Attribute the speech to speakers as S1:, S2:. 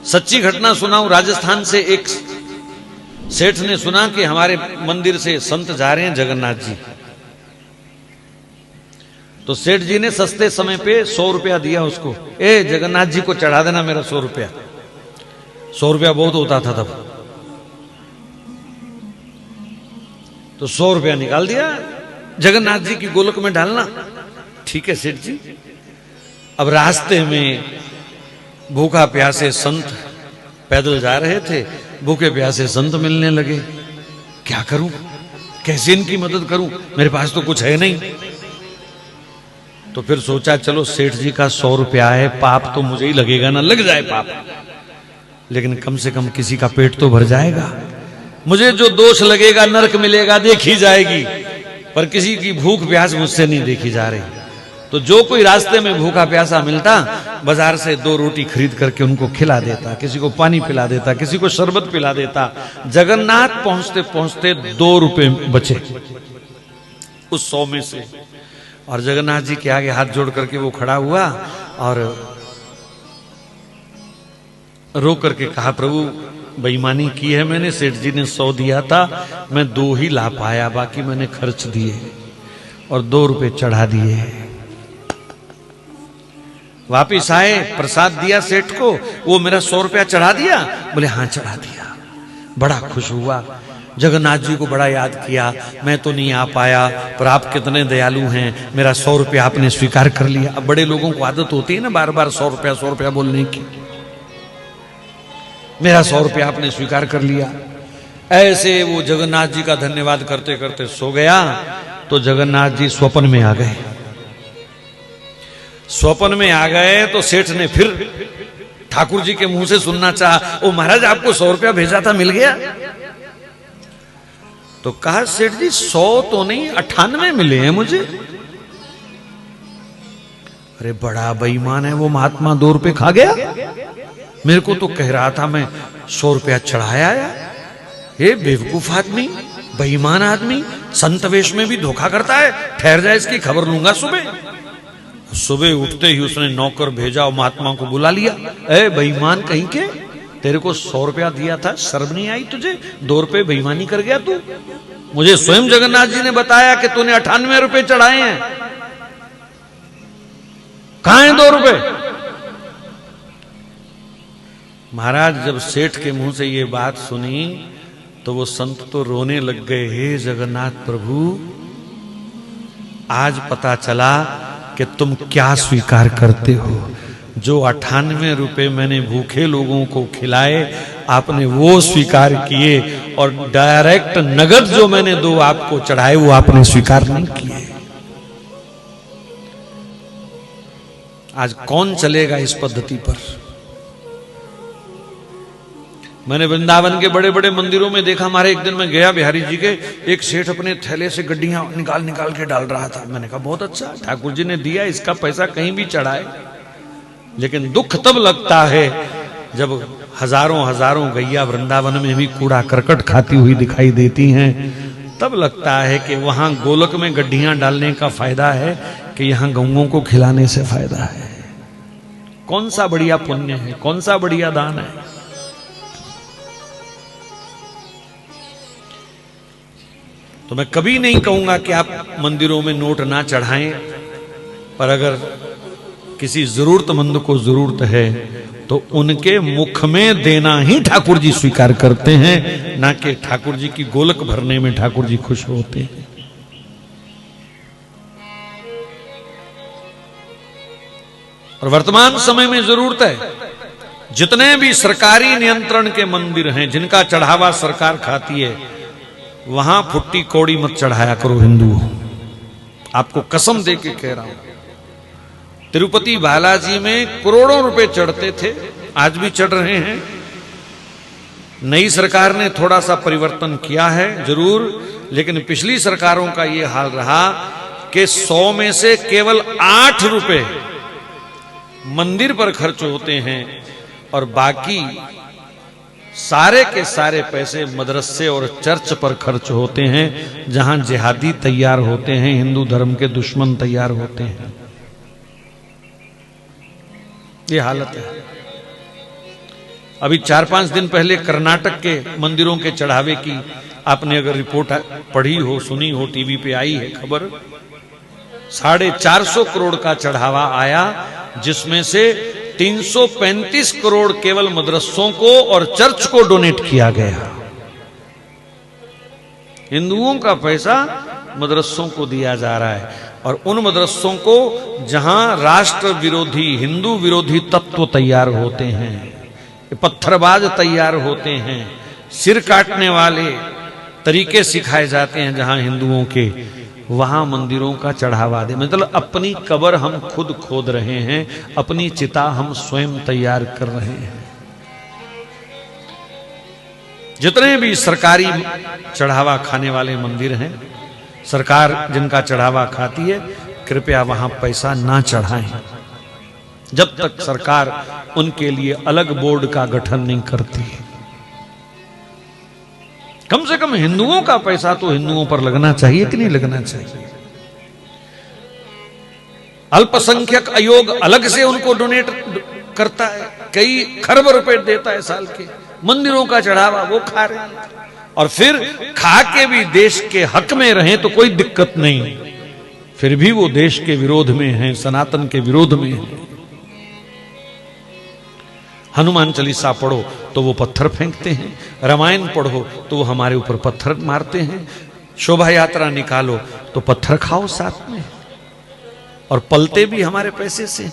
S1: सच्ची घटना सुनाऊं। राजस्थान से एक सेठ ने सुना कि हमारे मंदिर से संत जा रहे हैं जगन्नाथ जी। तो सेठ जी ने सस्ते समय पे 100 रुपया दिया उसको। ए जगन्नाथ जी को चढ़ा देना मेरा 100 रुपया। 100 रुपया बहुत होता था तब। तो 100 रुपया निकाल दिया, जगन्नाथ जी की गोलक में डालना। ठीक है सेठ जी। अब रास्ते में भूखा प्यासे संत पैदल जा रहे थे। भूखे प्यासे संत मिलने लगे। क्या करूं, कैसे इनकी मदद करूं, मेरे पास तो कुछ है नहीं। तो फिर सोचा चलो सेठ जी का 100 रुपया है, पाप तो मुझे ही लगेगा ना, लग जाए पाप, लेकिन कम से कम किसी का पेट तो भर जाएगा। मुझे जो दोष लगेगा, नरक मिलेगा, देखी जाएगी, पर किसी की भूख प्यास मुझसे नहीं देखी जा रही। तो जो कोई रास्ते में भूखा प्यासा मिलता, बाजार से 2 रोटी खरीद करके उनको खिला देता, किसी को पानी पिला देता, किसी को शरबत पिला देता। जगन्नाथ पहुंचते पहुंचते 2 रुपए बचे उस 100 में से। और जगन्नाथ जी के आगे हाथ जोड़ करके वो खड़ा हुआ और रो करके कहा, प्रभु बेईमानी की है मैंने, सेठ जी ने 100 दिया था, मैं 2 ही ला पाया, बाकी मैंने खर्च दिए और 2 रुपए चढ़ा दिए। वापिस आए, प्रसाद दिया सेठ को, वो मेरा 100 रुपया चढ़ा दिया? बोले हाँ चढ़ा दिया। बड़ा खुश हुआ, जगन्नाथ जी को बड़ा याद किया, मैं तो नहीं आ पाया, पर आप कितने दयालु हैं, मेरा 100 रुपया आपने स्वीकार कर लिया। अब बड़े लोगों को आदत होती है ना बार बार 100 रुपया बोलने की। मेरा 100 रुपया आपने स्वीकार कर लिया। ऐसे वो जगन्नाथ जी का धन्यवाद करते करते सो गया। तो जगन्नाथ जी स्वप्न में आ गए। स्वप्न में आ गए तो सेठ ने फिर ठाकुर जी के मुंह से सुनना चाहा, ओ महाराज आपको 100 रुपया भेजा था, मिल गया? तो कहा सेठ जी 100 तो नहीं 98 मिले हैं मुझे। अरे बड़ा बेईमान है वो महात्मा, 2 रुपए खा गया। मेरे को तो कह रहा था मैं 100 रुपया चढ़ाया है। ये बेवकूफ आदमी, बेईमान आदमी, संत वेश में भी धोखा करता है। ठहर जाए, इसकी खबर लूंगा सुबह। सुबह उठते ही उसने नौकर भेजा और महात्मा को बुला लिया। ए बेईमान कहीं के, तेरे को 100 रुपया दिया था, शर्म नहीं आई तुझे? 2 रुपए बेईमानी कर गया तू। मुझे स्वयं जगन्नाथ जी ने बताया कि तूने 98 रुपए चढ़ाए हैं। कहां है 2 रुपए? महाराज जब सेठ के मुंह से ये बात सुनी तो वो संत तो रोने लग गए। हे जगन्नाथ प्रभु, आज पता चला कि तुम क्या स्वीकार करते हो। जो 98 रुपए मैंने भूखे लोगों को खिलाए, आपने वो स्वीकार किए, और डायरेक्ट नगद जो मैंने 2 आपको चढ़ाए वो आपने स्वीकार नहीं किए। आज कौन चलेगा इस पद्धति पर? मैंने वृंदावन के बड़े बड़े मंदिरों में देखा। हमारे एक दिन मैं गया बिहारी जी के, एक सेठ अपने थैले से गड्डियां निकाल निकाल के डाल रहा था। मैंने कहा बहुत अच्छा, ठाकुर जी ने दिया, इसका पैसा कहीं भी चढ़ाए। लेकिन दुख तब लगता है जब हजारों हजारों गैया वृंदावन में भी कूड़ा करकट खाती हुई दिखाई देती हैं। तब लगता है कि वहां गोलक में गड्डियां डालने का फायदा है कि यहां गौओं को खिलाने से फायदा है। कौन सा बढ़िया पुण्य है, कौन सा बढ़िया दान है? तो मैं कभी नहीं कहूंगा कि आप मंदिरों में नोट ना चढ़ाएं, पर अगर किसी जरूरतमंद को जरूरत है तो उनके मुख में देना ही ठाकुर जी स्वीकार करते हैं, ना कि ठाकुर जी की गोलक भरने में ठाकुर जी खुश होते हैं। और वर्तमान समय में जरूरत है, जितने भी सरकारी नियंत्रण के मंदिर हैं जिनका चढ़ावा सरकार खाती है, वहां फुट्टी कौड़ी मत चढ़ाया करो हिंदू। आपको कसम दे के कह रहा हूं। तिरुपति बालाजी में करोड़ों रुपए चढ़ते थे, आज भी चढ़ रहे हैं। नई सरकार ने थोड़ा सा परिवर्तन किया है जरूर, लेकिन पिछली सरकारों का यह हाल रहा कि 100 में से केवल 8 रुपए मंदिर पर खर्च होते हैं और बाकी सारे के सारे पैसे मदरसे और चर्च पर खर्च होते हैं, जहां जिहादी तैयार होते हैं, हिंदू धर्म के दुश्मन तैयार होते हैं। ये हालत है। अभी 4-5 दिन पहले कर्नाटक के मंदिरों के चढ़ावे की आपने अगर रिपोर्ट पढ़ी हो, सुनी हो, टीवी पे आई है खबर, 450 करोड़ का चढ़ावा आया, जिसमें से 335 करोड़ केवल मदरसों को और चर्च को डोनेट किया गया। हिंदुओं का पैसा मदरसों को दिया जा रहा है, और उन मदरसों को जहां राष्ट्र विरोधी, हिंदू विरोधी तत्व तैयार होते हैं, पत्थरबाज तैयार होते हैं, सिर काटने वाले तरीके सिखाए जाते हैं जहां हिंदुओं के, वहां मंदिरों का चढ़ावा दे। मतलब अपनी कब्र हम खुद खोद रहे हैं, अपनी चिता हम स्वयं तैयार कर रहे हैं। जितने भी सरकारी चढ़ावा खाने वाले मंदिर हैं, सरकार जिनका चढ़ावा खाती है, कृपया वहां पैसा ना चढ़ाएं जब तक सरकार उनके लिए अलग बोर्ड का गठन नहीं करती। कम से कम हिंदुओं का पैसा तो हिंदुओं पर लगना चाहिए कि नहीं लगना चाहिए। अल्पसंख्यक आयोग अलग से उनको डोनेट करता है, कई खरब रुपए देता है साल के, मंदिरों का चढ़ावा वो खा रहे हैं, और फिर खा के भी देश के हक में रहें तो कोई दिक्कत नहीं, फिर भी वो देश के विरोध में हैं, सनातन के विरोध में हैं। हनुमान चालीसा पढ़ो तो वो पत्थर फेंकते हैं, रामायण पढ़ो तो वो हमारे ऊपर पत्थर मारते हैं, शोभा यात्रा निकालो तो पत्थर खाओ साथ में, और पलते भी हमारे पैसे से।